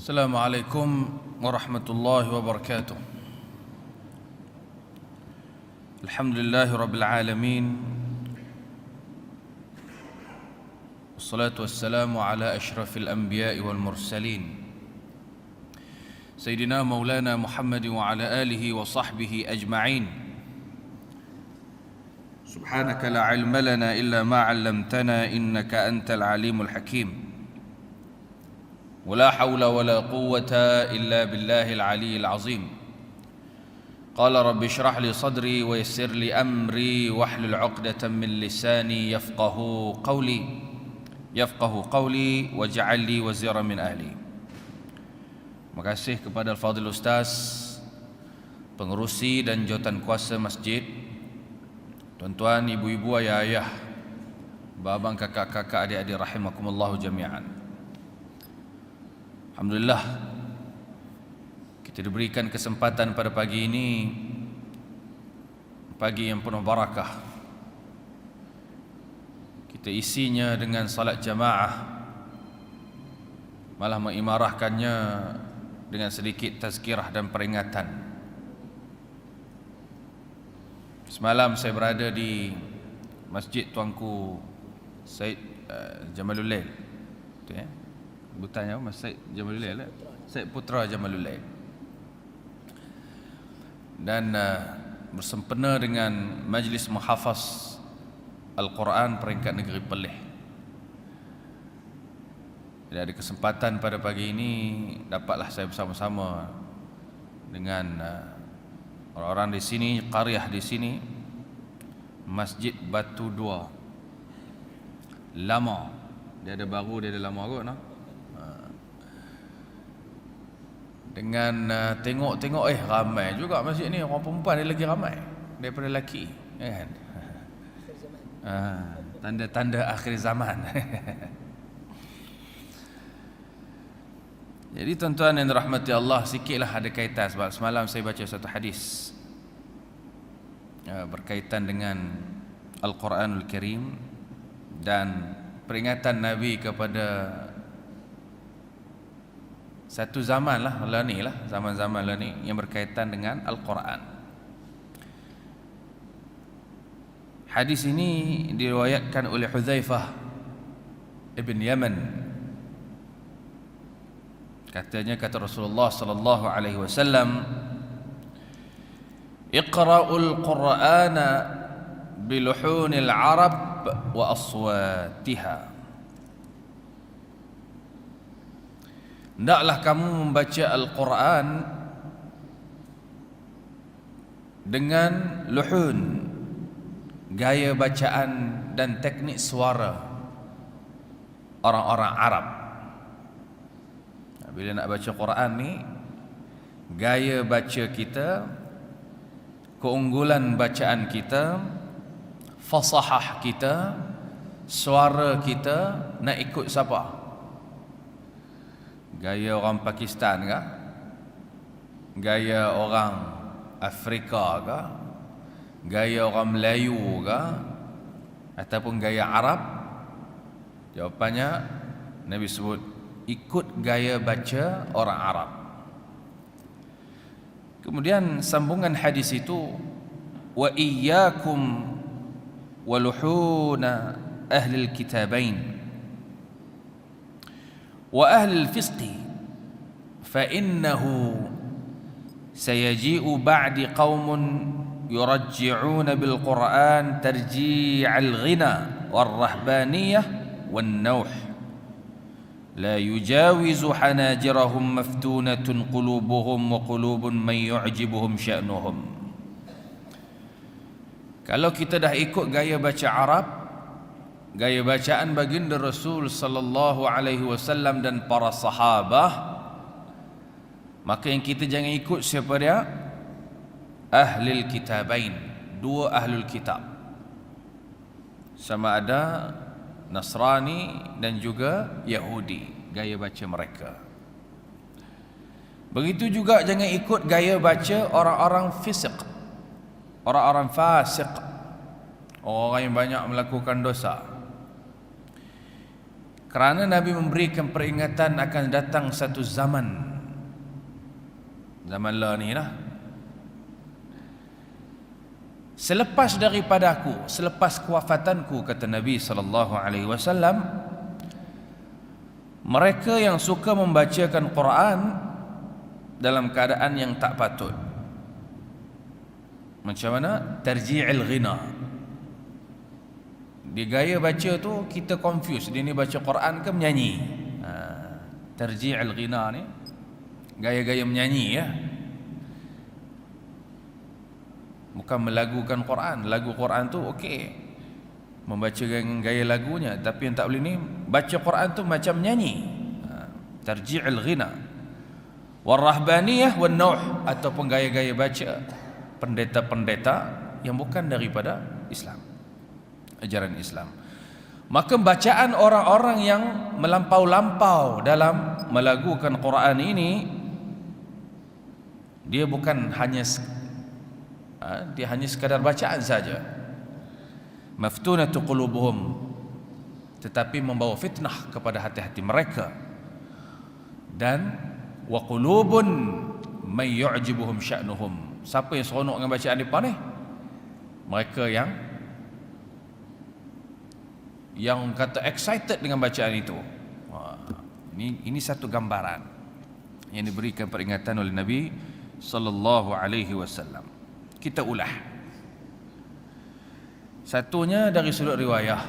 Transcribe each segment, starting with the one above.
Assalamualaikum warahmatullahi wabarakatuh. Alhamdulillahi rabbil alamin. Wassalatu wassalamu ala ashrafil anbiya'i wal mursalin Sayyidina Maulana Muhammad wa ala alihi wa sahbihi ajma'in. Subhanaka la ilma lana illa ma 'allamtana innaka antal alimul hakim. ولا حول ولا قوة إلا بالله العلي العظيم. قال رب اشرح لي صدري ويسر لي أمري واحلل عقدة من لساني يفقه قولي واجعل لي وزيرا من أهلي. Terima kasih kepada Al-Fadhil Ustaz, pengerusi dan jawatan kuasa masjid, tuan-tuan, ibu-ibu, ayah-ayah, babang, kakak-kakak, adik-adik rahimakumullahu jami'an. Alhamdulillah, kita diberikan kesempatan pada pagi ini, pagi yang penuh barakah. Kita isinya dengan salat jamaah, malah mengimarahkannya dengan sedikit tazkirah dan peringatan. Semalam saya berada di Masjid Tuanku Said Jamalul Lail, betul ya? Sebutannya Mas Said Jamalul Lail, Said Putra Jamalul Lail. Dan bersempena dengan Majlis Muhafaz Al-Quran peringkat negeri Perlis. Jadi ada kesempatan pada pagi ini dapatlah saya bersama-sama dengan orang-orang di sini, qaryah di sini, Masjid Batu Dua. Lama. Dia ada baru, dia ada lama kot, no? Dengan tengok ramai juga masjid ni, orang perempuan dia lagi ramai daripada lelaki, kan? Tanda-tanda akhir zaman. Jadi tuan-tuan yang dirahmati Allah, sikitlah ada kaitan sebab semalam saya baca satu hadis berkaitan dengan Al-Quranul Karim dan peringatan Nabi kepada satu zaman lah ni lah, zaman-zaman lah ni yang berkaitan dengan Al-Quran. Hadis ini diriwayatkan oleh Hudzaifah ibn Yaman. Kata Rasulullah sallallahu alaihi wasallam, "Iqra'ul Qur'ana biluhunil Arab wa aswatiha." Hendaklah kamu membaca Al-Quran dengan luhun, gaya bacaan dan teknik suara orang-orang Arab. Bila nak baca Quran ni, gaya baca kita, keunggulan bacaan kita, fasahah kita, suara kita nak ikut siapa? Gaya orang Pakistan kah? Gaya orang Afrika kah? Gaya orang Melayu kah? Ataupun gaya Arab? Jawapannya Nabi sebut ikut gaya baca orang Arab. Kemudian sambungan hadis itu, wa iyyakum wa luhuna ahli al-kitabain wa ahli al-fisqi fa innahu sayaji'u ba'di qaumun yurajji'una bil Qur'an tarji'al ghina war rahbaniyah wan nauh la yujawizu hanajirahum maftunatun qulubuhum wa qulubun man yu'jibuhum sya'nuhum. Kalau kita dah ikut gaya baca Arab, gaya bacaan baginda Rasul sallallahu alaihi wasallam dan para sahabah, maka yang kita jangan ikut siapa dia? Ahlul Kitabain, dua ahlul kitab, sama ada Nasrani dan juga Yahudi, gaya baca mereka. Begitu juga jangan ikut gaya baca orang-orang fisik, orang-orang fasik, orang yang banyak melakukan dosa. Kerana Nabi memberikan peringatan akan datang satu zaman lah ni lah, selepas daripada aku, selepas kewafatanku, kata Nabi SAW, mereka yang suka membacakan Quran dalam keadaan yang tak patut. Macam mana? Tarji'il ghina. Di gaya baca tu kita confuse, dia ni baca Quran ke menyanyi. Tarji'il ghina ni gaya-gaya menyanyi ya. Bukan melagukan Quran. Lagu Quran tu okey, membaca gaya lagunya, tapi yang tak boleh ni baca Quran tu macam menyanyi. Tarji'il ghina wal rahbaniyah wan nauh, ataupun gaya-gaya baca pendeta-pendeta yang bukan daripada Islam, ajaran Islam. Maka bacaan orang-orang yang melampau-lampau dalam melagukan Quran ini, dia bukan hanya sekadar bacaan saja. Maftunatu qulubuhum, tetapi membawa fitnah kepada hati-hati mereka. Dan wa qulubun may yu'jibuhum sya'nuhum. Siapa yang seronok dengan bacaan depan ni? Mereka yang kata excited dengan bacaan itu. Ini satu gambaran yang diberikan peringatan oleh Nabi sallallahu alaihi wasallam. Kita ulah. Satunya dari sudut riwayah.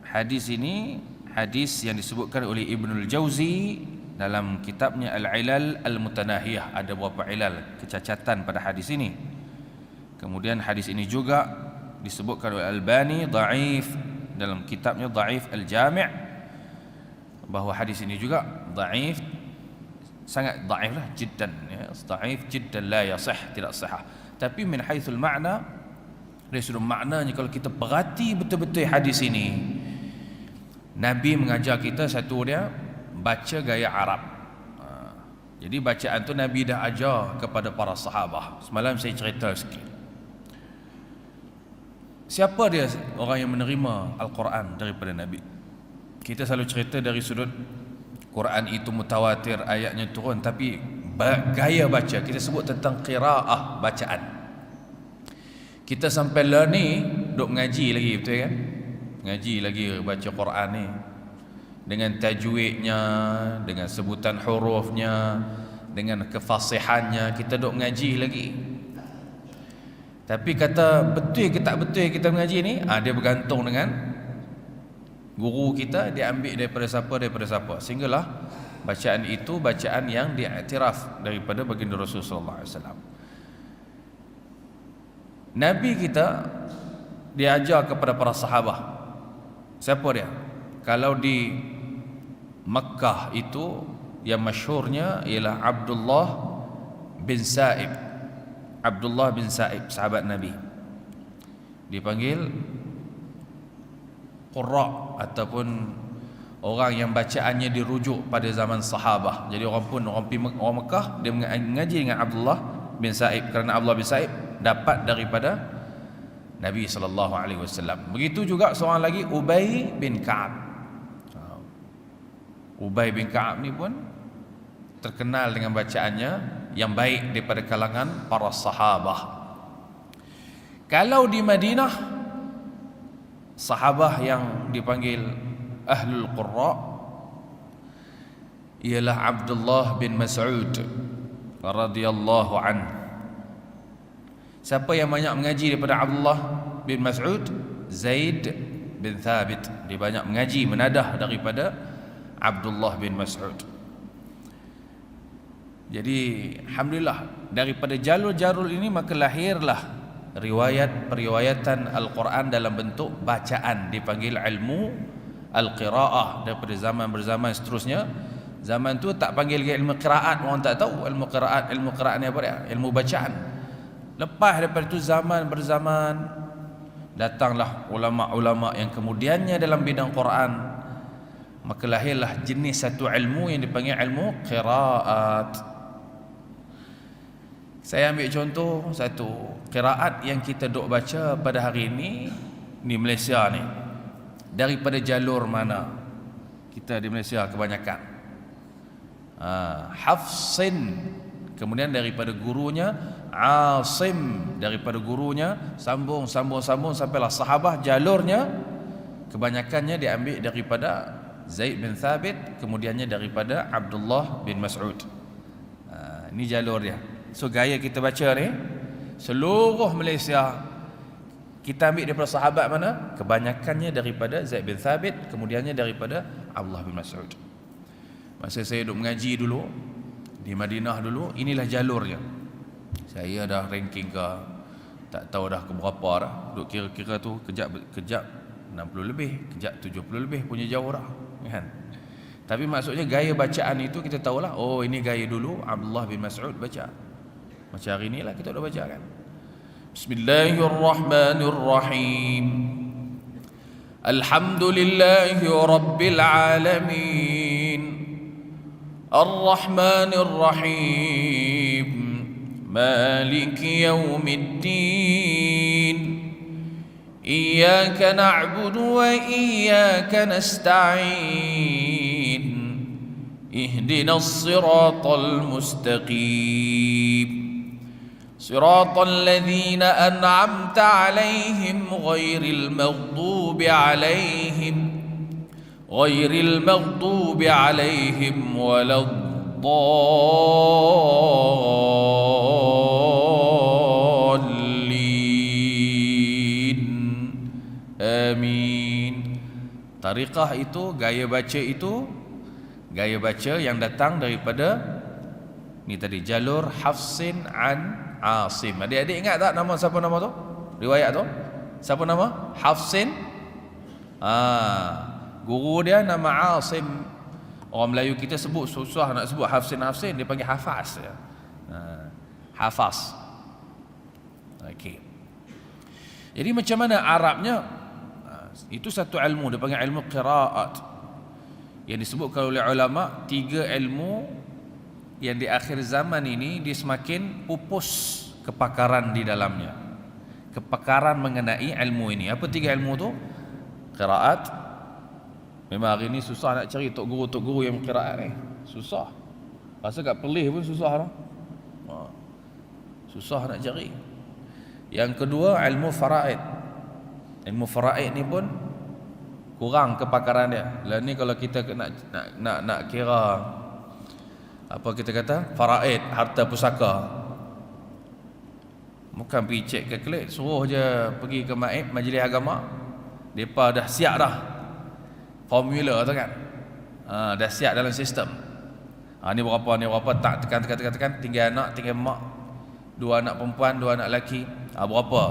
Hadis ini hadis yang disebutkan oleh Ibnul Jauzi dalam kitabnya Al-Ilal Al-Mutanahiyah. Ada beberapa ilal, kecacatan pada hadis ini. Kemudian hadis ini juga disebutkan oleh Albani dhaif dalam kitabnya Dhaif Al-Jami', bahawa hadis ini juga dhaif, sangat dhaif lah, jiddan ya, dhaif jiddan, la yasih, tidak sahih. Tapi min haitsul makna, dari sudut maknanya, kalau kita perhati betul-betul hadis ini, Nabi mengajar kita satu dia baca gaya Arab. Jadi bacaan tu Nabi dah ajar kepada para sahabat. Semalam saya cerita sikit. Siapa dia orang yang menerima Al-Quran daripada Nabi? Kita selalu cerita dari sudut Quran itu mutawatir, ayatnya turun, tapi gaya baca, kita sebut tentang qiraah, bacaan. Kita sampai lah ni duk mengaji lagi, betul kan? Ngaji lagi baca Quran ni dengan tajwidnya, dengan sebutan hurufnya, dengan kefasihannya, kita duk mengaji lagi. Tapi kata betul ke tak betul kita mengaji ni, dia bergantung dengan guru kita, dia ambil daripada siapa, sehinggalah bacaan itu bacaan yang diiktiraf daripada baginda Rasulullah SAW. Nabi kita diajar kepada para sahabat. Siapa dia? Kalau di Makkah itu yang masyhurnya ialah Abdullah bin Sa'ib. Abdullah bin Sa'ib, sahabat Nabi. Dipanggil qurra, ataupun orang yang bacaannya dirujuk pada zaman sahabah. Jadi orang Mekah dia mengaji dengan Abdullah bin Sa'ib, kerana Abdullah bin Sa'ib dapat daripada Nabi SAW. Begitu juga seorang lagi, Ubay bin Ka'ab. Ubay bin Ka'ab ni pun terkenal dengan bacaannya yang baik daripada kalangan para sahabah. Kalau di Madinah, sahabah yang dipanggil Ahlul Qurra ialah Abdullah bin Mas'ud radhiyallahu anhu. Siapa yang banyak mengaji daripada Abdullah bin Mas'ud? Zaid bin Thabit. Dia banyak mengaji, menadah daripada Abdullah bin Mas'ud. Jadi alhamdulillah, daripada jalur-jalur ini maka lahirlah periwayatan Al-Quran dalam bentuk bacaan, dipanggil ilmu Al-Qiraah. Daripada zaman berzaman seterusnya, zaman tu tak panggil ilmu qiraat, orang tak tahu ilmu qiraat ni apa dia? Ilmu bacaan. Lepas daripada itu zaman berzaman, datanglah ulama-ulama yang kemudiannya dalam bidang Quran, maka lahirlah jenis satu ilmu yang dipanggil ilmu qiraat. Saya ambil contoh satu qiraat yang kita duk baca pada hari ini di Malaysia ni. Daripada jalur mana? kita di Malaysia kebanyakan. Hafsin, kemudian daripada gurunya Asim, daripada gurunya sambung sampailah sahabah. Jalurnya kebanyakannya diambil daripada Zaid bin Thabit, kemudiannya daripada Abdullah bin Mas'ud. Ini jalur dia. So gaya kita baca ni, seluruh Malaysia kita ambil daripada sahabat mana? Kebanyakannya daripada Zaid bin Thabit, kemudiannya daripada Abdullah bin Mas'ud. Masa saya duduk mengaji dulu di Madinah dulu, inilah jalurnya. Saya dah ranking ke tak tahu dah ke berapa dah. Duk kira-kira tu kejap 60 lebih, kejap 70 lebih, punya jauh dah, kan? Tapi maksudnya gaya bacaan itu kita tahulah, oh ini gaya dulu Abdullah bin Mas'ud baca. Macam hari ni lah kita dah baca kan. Bismillahirrahmanirrahim. Alhamdulillahi rabbil alamin. Ar-Rahmanir-Rahim. Maliki yaumiddin. Iyyaka na'budu wa iyyaka nasta'in. Ihdinas siratal mustaqim. Siratal ladzina an'amta 'alaihim ghairil maghdubi 'alaihim waladdallin. Amin. Tariqah itu, gaya baca itu, gaya baca yang datang daripada ni tadi, jalur Hafsin an Asim. Adik-adik ingat tak nama siapa nama tu? Riwayat tu? Siapa nama? Hafsin. Guru dia nama Asim. Orang Melayu kita sebut susah nak sebut Hafsin, dia panggil Hafaz. Hafaz. Okey. Jadi macam mana Arabnya? Itu satu ilmu, dia panggil ilmu qiraat. Yang disebutkan oleh ulama, 3 ilmu yang di akhir zaman ini dia semakin pupus kepakaran di dalamnya. Kepakaran mengenai ilmu ini. Apa 3 ilmu tu? Qiraat. Memang hari ni susah nak cari tok guru yang qiraat ni. Susah. Rasa kat Perlis pun susah lah. Susah nak cari. Yang kedua, ilmu faraid. Ilmu faraid ni pun kurang kepakaran dia. Lah ni kalau kita nak kira apa kita kata, faraid, harta pusaka, bukan pergi cek kalkulat, suruh je pergi ke majlis agama, depa dah siap dah formula tu kan. Dah siap dalam sistem. Ni berapa tak, tekan, tinggal anak, tinggal mak, 2 anak perempuan, 2 anak lelaki, berapa.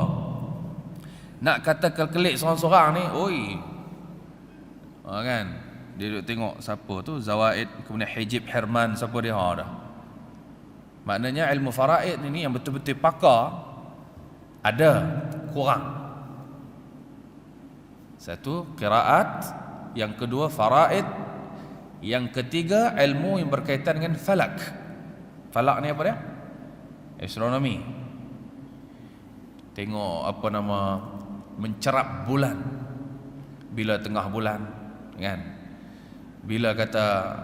Nak kata kalkulat seorang-seorang ni, oi, kan, dia duduk tengok siapa tu, Zawaid, kemudian Hijib Herman, siapa dia, dah. Maknanya ilmu faraid ni yang betul-betul pakar ada, kurang. Satu, qiraat. Yang kedua, faraid. Yang ketiga, ilmu yang berkaitan dengan falak. Falak ni apa dia? Astronomi. Tengok apa nama, mencerap bulan, bila tengah bulan, kan? Bila kata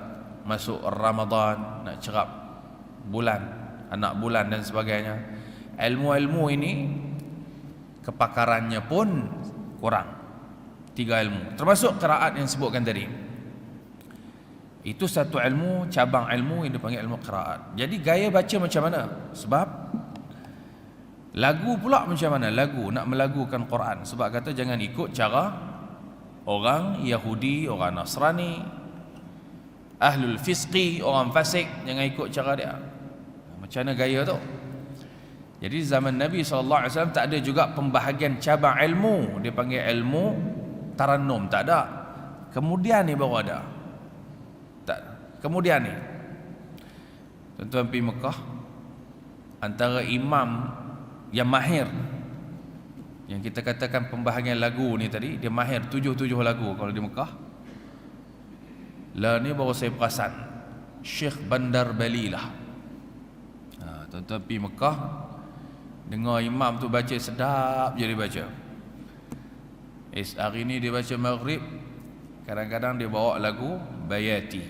masuk Ramadan, nak cerap bulan, anak bulan dan sebagainya. Ilmu-ilmu ini kepakarannya pun kurang. 3 ilmu, termasuk qiraat yang disebutkan tadi. Itu satu ilmu, cabang ilmu yang dipanggil ilmu qiraat. Jadi gaya baca macam mana? Sebab lagu pula macam mana? Lagu, nak melagukan Quran. Sebab kata jangan ikut cara orang Yahudi, orang Nasrani, ahlul fisqi, orang fasik. Jangan ikut cara dia. Macam mana gaya tu? Jadi zaman Nabi SAW tak ada juga pembahagian cabang ilmu. Dia panggil ilmu tarannum, tak ada. Kemudian ni baru ada. Tak. Kemudian ni, tuan-tuan pergi Mekah, antara imam yang mahir, yang kita katakan pembahagian lagu ni tadi, dia mahir 7 lagu kalau di Mekah. Lah ni baru saya perasan, Syekh Bandar Balilah. Tuan-tuan pergi Mekah, dengar imam tu baca, sedap je dia baca. Hari ni dia baca maghrib, Kadang-kadang dia bawa lagu Bayati.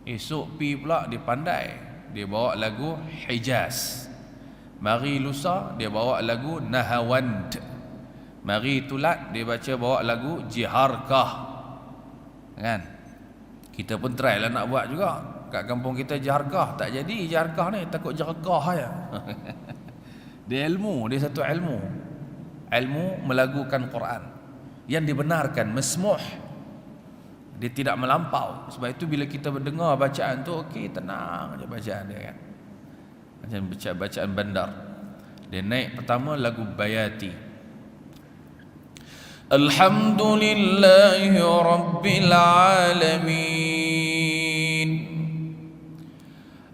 Esok pi pula dia pandai, dia bawa lagu Hijaz. Mari lusa dia bawa lagu Nahawand. Mari tulat dia bawa lagu Jiharkah. Kan? Kita pun try lah nak buat juga. Kat kampung kita Jiharkah, tak jadi Jiharkah ni, takut Jiharkah aja. Dia ilmu, dia satu ilmu. Ilmu melagukan Quran yang dibenarkan, masmuh. Dia tidak melampau. Sebab itu bila kita mendengar bacaan tu, okey, tenang aja bacaan dia kan. Macam bacaan bandar. Dia naik pertama lagu Bayati. Alhamdulillahi Rabbil Alamin,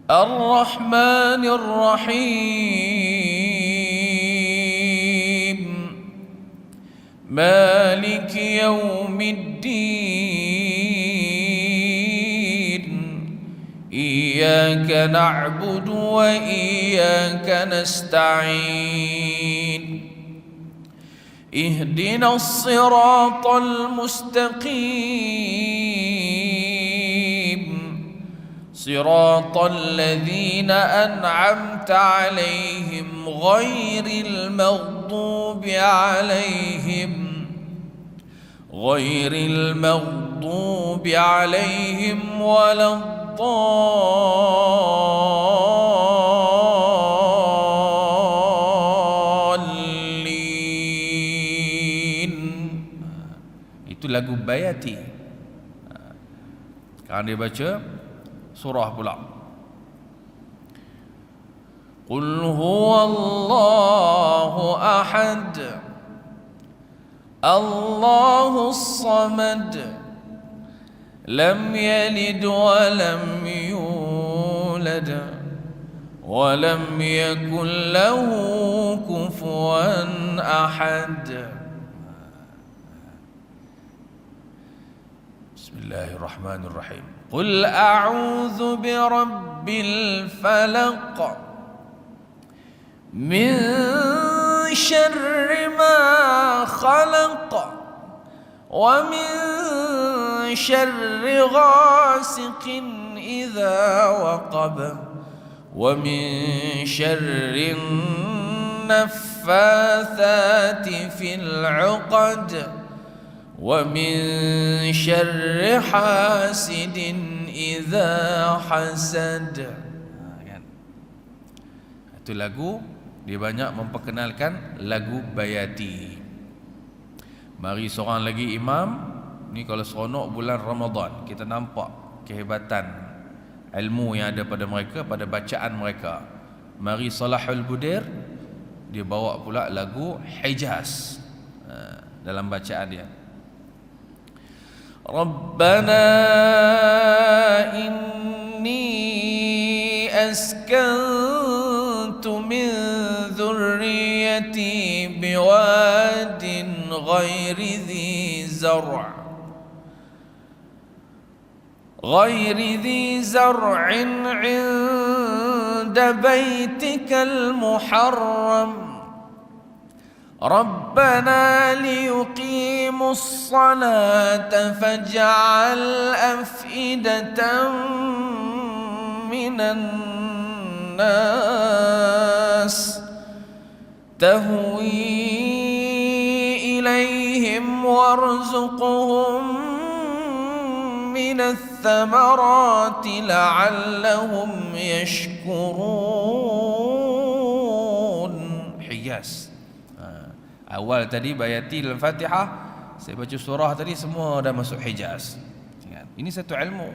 Ar-Rahmanir Rahim, Maliki Yawmiddin, Iyyaka na'budu wa iyyaka nasta'in, Ihdinas siratal mustaqim, Siratal ladzina an'amta 'alaihim ghairil maghdubi 'alaihim waladdallin. Itu lagu Bayati. Sekarang dia baca surah pula. Qul huwallahu ahad, Allahus samad, lam yalid wa lam yulad wa lam yakul lahu kufuwan ahad. Bismillahirrahmanirrahim. Qul a'udzu birabbil falaq, min syarri ma khalaq, wa min syarri ghasiqin idza waqab, wa min syarri naffathati fil 'uqad, wa min syarri hasidin idza hasad. Itu lagu, dia banyak memperkenalkan lagu Bayati. Mari seorang lagi imam ni, kalau seronok bulan Ramadan, kita nampak kehebatan ilmu yang ada pada mereka, pada bacaan mereka. Mari Salahul Budir, dia bawa pula lagu Hijaz dalam bacaan dia. Rabbana inni askantu min dhurriyyati biwadin ghairi dhi zar' inda baytikal muharram, Rabbana liyuqimus salata faj'al af'idatan minan nas tahwi ilaihim warzuqhum minats thamarati la'allahum yashkurun. Hijaz. Awal tadi Bayati dalam Fatihah, saya baca surah tadi semua dah masuk Hijaz. Ini satu ilmu.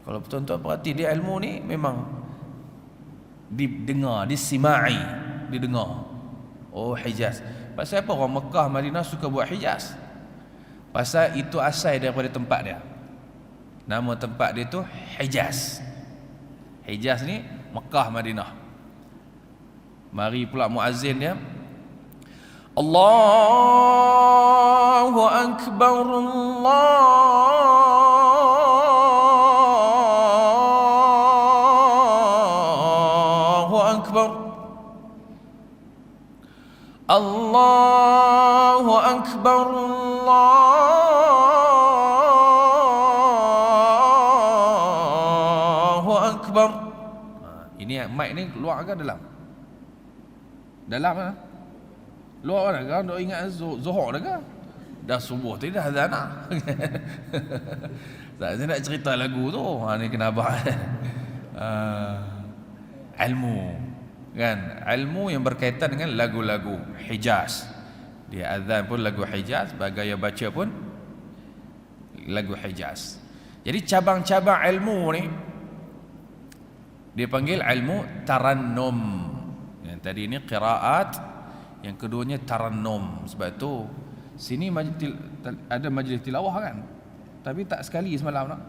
Kalau tuan-tuan perhati, dia ilmu ni memang didengar, disimai, didengar. Oh, Hijaz. Pasal apa orang Mekah, Madinah suka buat Hijaz? Pasal itu asal daripada tempat dia. Nama tempat dia tu Hijaz. Hijaz ni Mekah, Madinah. Mari pula muazzin dia, Allahu Akbar, Allahu Akbar, Allahu Akbar, Allahu mic ni luar ke dalam? Dalam lah. Luar mana? Kau nak ingat Zuhur dah ke? Dah subuh tadi dah azan dah. Tak, saya nak cerita lagu tu. Ni kenapa? Ilmu. Kan? Ilmu yang berkaitan dengan lagu-lagu Hijaz. Dia azan pun lagu Hijaz, gaya baca pun lagu Hijaz. Jadi cabang-cabang ilmu ni dia panggil ilmu tarannum. Yang tadi ni qiraat, yang keduanya tarannum. Sebab tu sini ada majlis tilawah kan, tapi tak sekali semalam nak.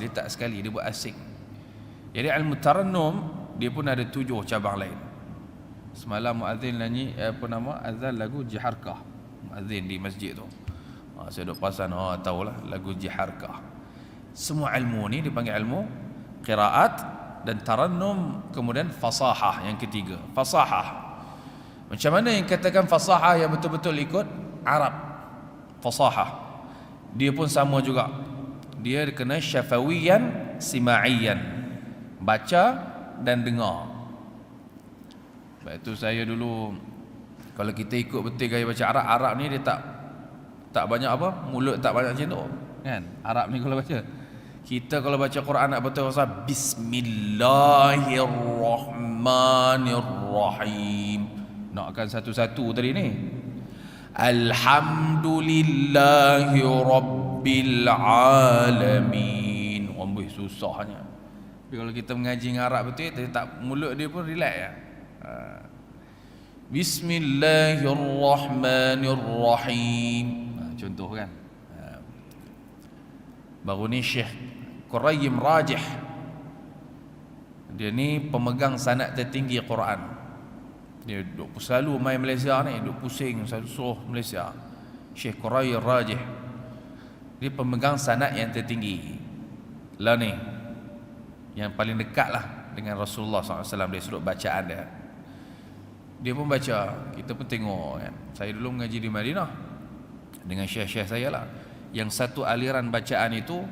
Dia tak sekali, dia buat asing. Jadi ilmu tarannum dia pun ada 7 cabang lain. Semalam muazzin nyanyi azan lagu Jiharkah, muazzin di masjid tu. Saya duk perasan, tahulah lagu Jiharkah. Semua ilmu ni dipanggil ilmu qiraat dan tarannum, kemudian fasahah yang ketiga. Fasahah, macam mana yang katakan fasahah yang betul-betul ikut Arab? Fasahah dia pun sama juga, dia kena syafawiyan sima'iyan, baca dan dengar. Sebab itu saya dulu, kalau kita ikut betul gaya baca Arab ni dia tak banyak apa, mulut tak banyak macam tu kan. Arab ni kalau baca, kita kalau baca Quran nak betul rasa Bismillahirrahmanirrahim. Nakkan satu-satu tadi ni. Alhamdulillahi Rabbil Alamin. Amboi susahnya. Tapi kalau kita mengaji dengan Arab betul, tak, mulut dia pun relax ya. Bismillahirrahmanirrahim. Contoh kan. Baru ni Syekh Qurayyim Rajih, dia ni pemegang sanad tertinggi Quran. Dia duk selalu main Malaysia ni, duk pusing selalu suruh Malaysia. Syekh Qurayyim Rajih, dia pemegang sanad yang tertinggi lah ni, yang paling dekat lah dengan Rasulullah SAW dari sudut bacaan dia. Dia pun baca, kita pun tengok kan. Saya dulu mengaji di Madinah dengan syekh-syekh saya lah. Yang satu aliran bacaan itu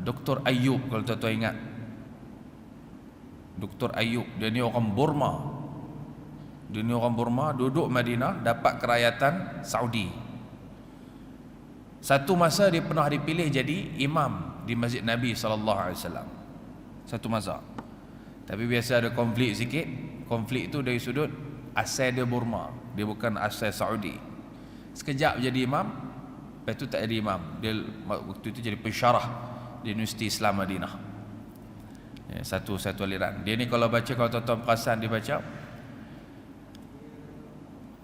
Dr. Ayub, kalau tuan-tuan ingat. Dr. Ayub, dia ni orang Burma. Dia ni orang Burma, duduk Madinah, dapat kerakyatan Saudi. Satu masa dia pernah dipilih jadi imam di Masjid Nabi SAW. Satu masa. Tapi biasa ada konflik sikit. Konflik itu dari sudut asal dia Burma, dia bukan asal Saudi. Sekejap jadi imam, lepas tu tak jadi imam. Dia waktu itu jadi pensyarah di Universiti Islam Madinah. Satu aliran. Dia ni kalau baca, kalau tuan-tuan perasan dia baca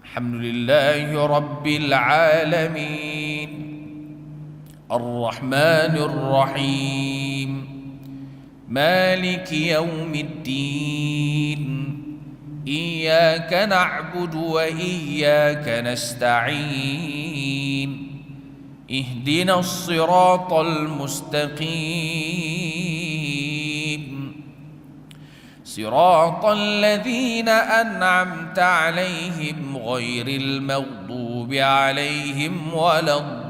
Alhamdulillahi Rabbil Alamin Ar-Rahmanir Rahim Maliki Yawmiddin Iyyaka na'budu wa iyyaka nasta'in Ihdina as-siratal mustaqim Siratal ladzina an'amta 'alaihim ghairil maghdubi 'alaihim waladdallin.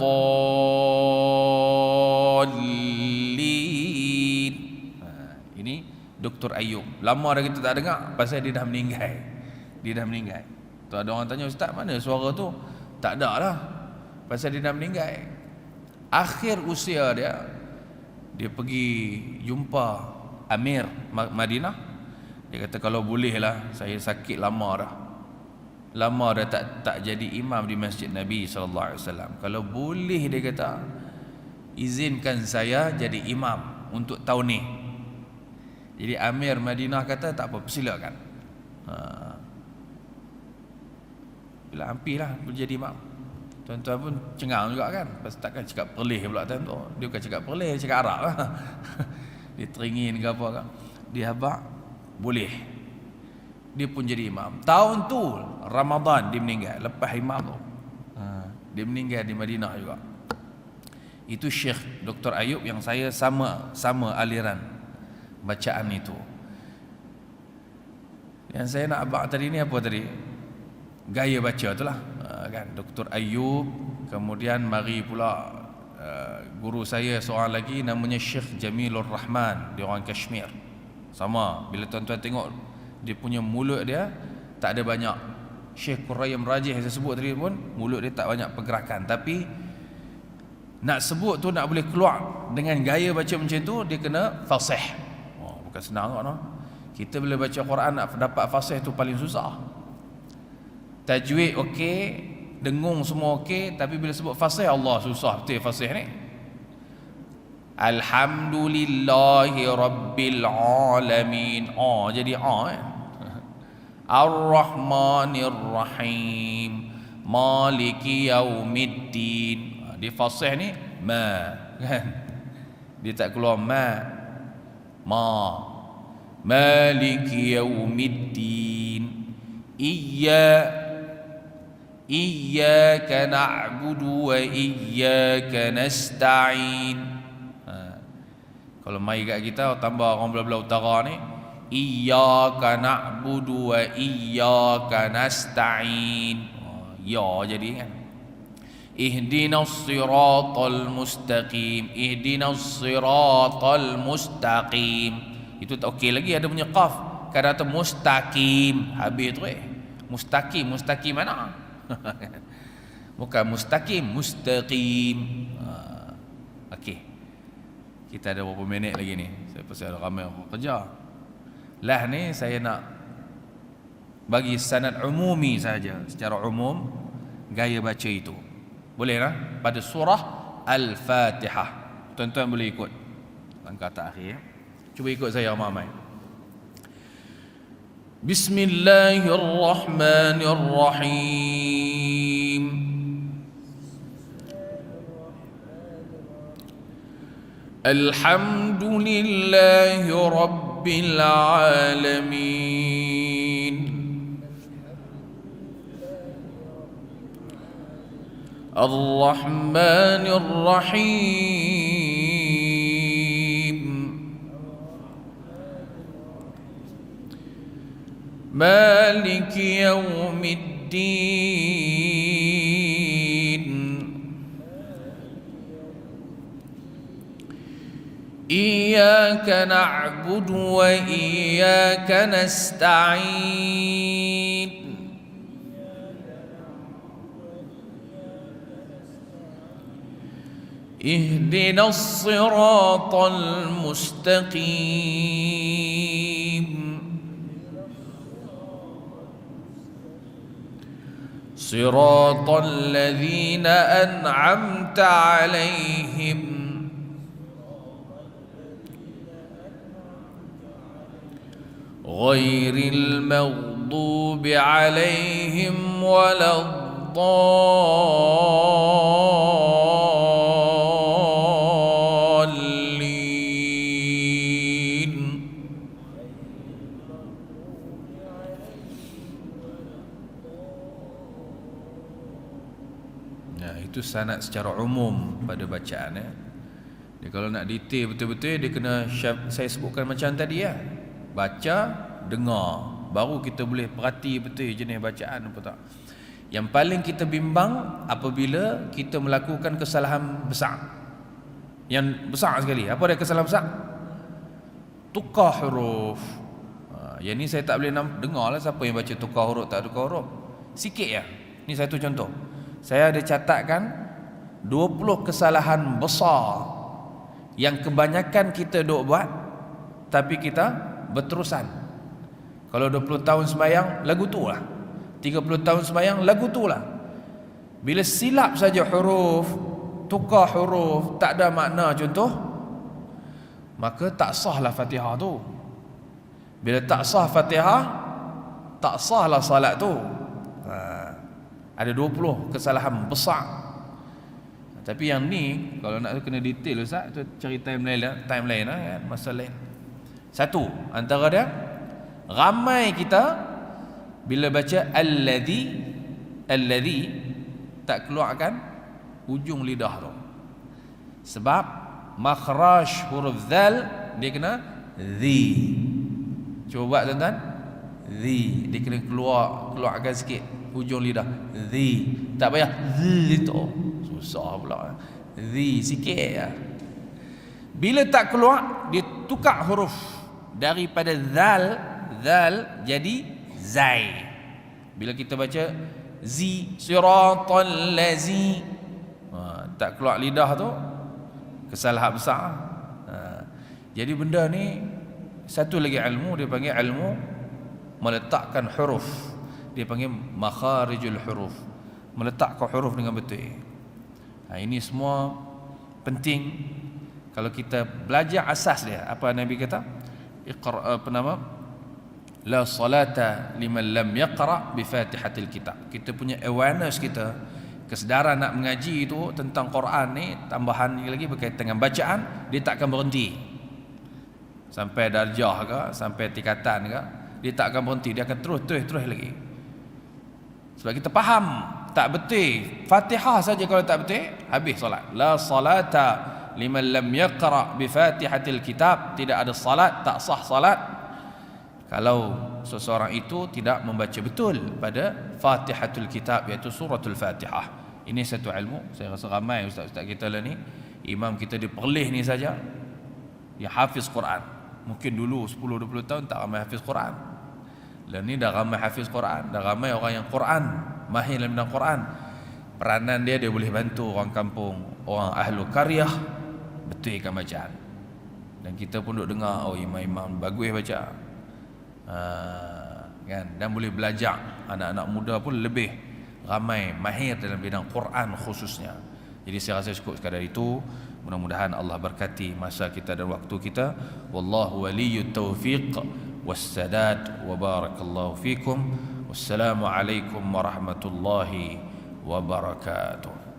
Ini Dr. Ayub. Lama dah kita tak dengar pasal dia dah meninggal. Dia dah meninggal. Tu ada orang tanya, ustaz mana suara tu? Tak ada lah. Pasal dia dah meninggal. Akhir usia dia pergi jumpa Amir Madinah. Dia kata kalau boleh lah, saya sakit lama dah tak jadi imam di Masjid Nabi SAW. Kalau boleh, dia kata, izinkan saya jadi imam untuk tahun ni. Jadi Amir Madinah kata tak apa, persilakan. Bila hampirlah boleh jadi imam. Tuan-tuan pun cengang juga kan, pasal takkan cakap perleh pula time tu. Dia bukan cakap perleh, dia cakap Arab lah. Dia teringin ke apa kan. Dia habaq, boleh. Dia pun jadi imam. Tahun tu Ramadan dia meninggal, lepas imam tu. Dia meninggal di Madinah juga. Itu Syekh Dr. Ayub yang saya sama aliran bacaan itu. Yang saya nak abang tadi ni apa tadi? Gaya baca tu lah. Kan Dr. Ayub. Kemudian mari pula guru saya seorang lagi namanya Syekh Jamilur Rahman, dia orang Kashmir. Sama, bila tuan-tuan tengok dia punya mulut dia tak ada banyak, Syekh Qurayyim Rajih yang saya sebut tadi pun, mulut dia tak banyak pergerakan, tapi nak sebut tu, nak boleh keluar dengan gaya baca macam tu, dia kena fasih. Bukan senang kan? Kita bila baca Quran nak dapat fasih tu paling susah. Tajwid okey, dengung semua okey, tapi bila sebut fasih, Allah susah betul fasih ni. Alhamdulillahi Rabbil Alamin, jadi kan. Ar-Rahmanir Rahim, Maliki Yaumiddin. Dia fasih ni ma, kan? Dia tak keluar ma. Maliki Yaumiddin, Iyyaka na'budu wa iyyaka nasta'in. Kalau mai kat kita tambah orang belah-belah utara ni, Iyyaka na'budu wa iyyaka nasta'in. Ya jadi kan. Ihdinas siratal mustaqim, Ihdinas siratal mustaqim. Itu tak okey lagi, ada punya qaf. Kadang tu mustaqim, habis tu Mustaqim mana? Bukan mustaqim, mustaqim. Okey. Kita ada berapa minit lagi ni? Saya pasal ada ramai orang kerja. Lah ni saya nak bagi sanad umumi saja, secara umum gaya baca itu. Boleh lah pada surah Al-Fatihah. Tuan-tuan boleh ikut langkah terakhir. Cuba ikut saya ramai. Bismillahirrahmanirrahim. Alhamdulillahi Rabbil Alamin. Ar-Rahmanir Rahim. Maliki Yaumiddin. Iyyaka na'budu wa iyyaka nasta'in. Ihdinas siratal mustaqim. Siratal ladzina an'amta 'alaihim ghairil maghdubi 'alaihim waladdallin. Nah, itu sanad secara umum pada bacaan ya. Dia kalau nak detail betul-betul, dia kena saya sebutkan macam tadi ya. Baca, dengar, baru kita boleh perhati betul jenis bacaan apa tak. Yang paling kita bimbang apabila kita melakukan kesalahan besar. Yang besar sekali. Apa dia kesalahan besar? Tukar huruf. Yang ni saya tak boleh dengar lah siapa yang baca tukar huruf, tak tukar huruf. Sikit ya. Ni satu contoh. Saya ada catatkan 20 kesalahan besar yang kebanyakan kita duk buat, tapi kita berterusan. Kalau 20 tahun sembahyang, lagu tu lah. 30 tahun sembahyang, lagu tu lah. Bila silap saja huruf, tukar huruf, tak ada makna contoh, maka tak sahlah Fatihah tu. Bila tak sah Fatihah, tak sahlah salat tu. Ada 20 kesalahan besar. Tapi yang ni, kalau nak kena detail Ustaz, tu cari time lain lah kan, masa lain. Satu antara dia, ramai kita bila baca alladhi tak keluarkan ujung lidah tu. Sebab makhraj huruf zal dia kena dhi. Cuba buat tuan-tuan. Dhi, dia kena keluarkan sikit ujung lidah. Dhi. Tak payah dhi tu. Susah pula. Dhi sikit ya. Bila tak keluar, dia tukar huruf. daripada zal jadi zai. Bila kita baca siratal lazi, tak keluar lidah tu kesalahan besar. Jadi benda ni satu lagi ilmu, dia panggil ilmu meletakkan huruf, dia panggil makharijul huruf, meletakkan huruf dengan betul. Ini semua penting. Kalau kita belajar asas dia, apa Nabi kata, iqra, apa nama, la salata liman lam yaqra bi fatihatil kitab. Kita punya awareness, kita kesedaran nak mengaji itu tentang Quran ni, tambahan lagi berkaitan dengan bacaan, dia takkan berhenti sampai darjah ke, sampai tingkatan ke, dia tak akan berhenti, dia akan terus lagi. Sebab kita faham tak betul Fatihah saja, kalau tak betul habis solat. La salata liman lam yaqra bi fatihatil kitab, tidak ada salat, tak sah salat kalau seseorang itu tidak membaca betul pada Fatihatul Kitab, iaitu suratul Fatihah. Ini satu ilmu. Saya rasa ramai ustaz-ustaz kita lah ni, imam kita di Perlis ni saja yang hafiz Quran. Mungkin dulu 10-20 tahun tak ramai hafiz Quran. Lah ni dah ramai hafiz Quran, dah ramai orang yang Quran, mahir dalam bidang Quran. Peranan dia boleh bantu orang kampung, orang ahlu qaryah betulkan bacaan. Dan kita pun duk dengar, oh imam-imam bagus baca. Kan, dan boleh belajar. Anak-anak muda pun lebih ramai mahir dalam bidang Quran khususnya. Jadi saya rasa cukup sekadar itu. Mudah-mudahan Allah berkati masa kita dan waktu kita. Wallahu waliyyut taufiq wassadad wa barakallahu fikum. Wassalamu alaikum warahmatullahi wabarakatuh.